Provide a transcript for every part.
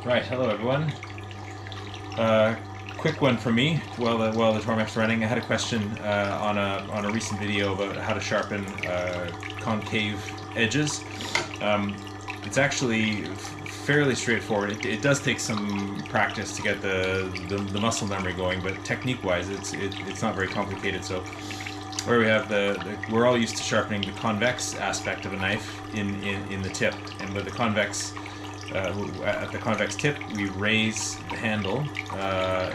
Right, hello everyone. Quick one from me while the Tormek's running. I had a question on a recent video about how to sharpen concave edges. It's actually fairly straightforward. It does take some practice to get the muscle memory going, but technique-wise, it's not very complicated. So, where we have we're all used to sharpening the convex aspect of a knife in the tip, and with the convex. At the convex tip, we raise the handle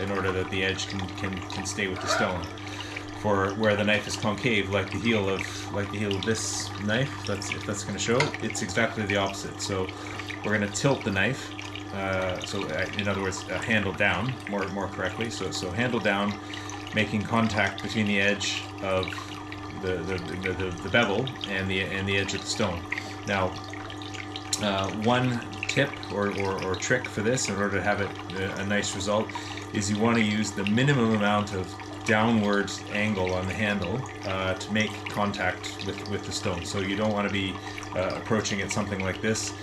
in order that the edge can stay with the stone. For where the knife is concave, like the heel of this knife, if that's going to show, it's exactly the opposite. So we're going to tilt the knife. In other words, handle down more correctly. So handle down, making contact between the edge of the bevel and the edge of the stone. Now, one tip or trick for this, in order to have it a nice result, is you want to use the minimum amount of downward angle on the handle to make contact with the stone. So you don't want to be approaching it something like this.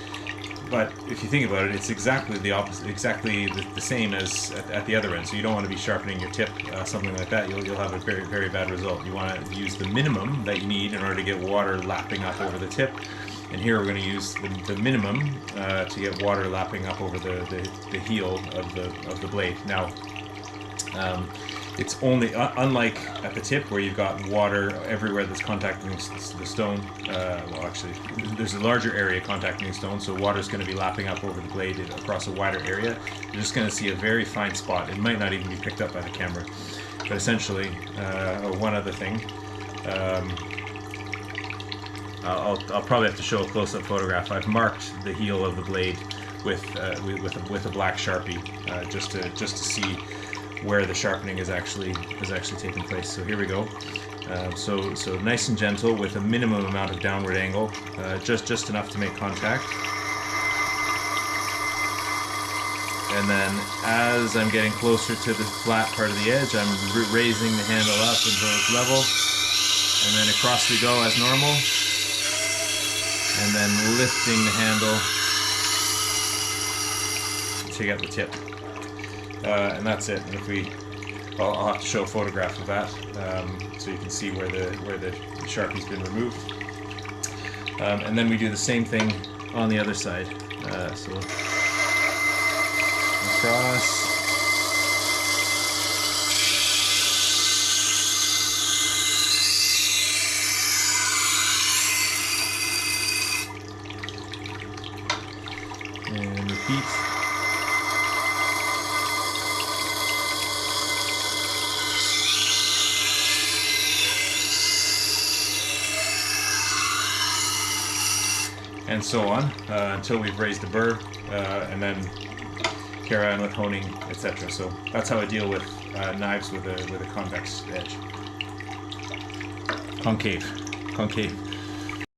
But if you think about it, it's exactly the opposite, exactly the same as at the other end. So you don't want to be sharpening your tip something like that. You'll have a very, very bad result. You want to use the minimum that you need in order to get water lapping up over the tip. And here we're going to use the minimum to get water lapping up over the heel of the blade. Now, it's only unlike at the tip where you've got water everywhere that's contacting the stone. Well, actually, there's a larger area contacting the stone, so water is going to be lapping up over the blade across a wider area. You're just going to see a very fine spot. It might not even be picked up by the camera. But essentially, one other thing. I'll probably have to show a close-up photograph. I've marked the heel of the blade with a black Sharpie just to see where the sharpening is actually taking place. So here we go. So nice and gentle with a minimum amount of downward angle, just enough to make contact. And then as I'm getting closer to the flat part of the edge, I'm raising the handle up until it's level, and then across we go as normal. And then lifting the handle to get the tip, and that's it. And I'll have to show a photograph of that, so you can see where the Sharpie's been removed. And then we do the same thing on the other side. So across. And repeat. And so on until we've raised the burr, and then carry on with honing, etc. So that's how I deal with knives with a convex edge. Concave.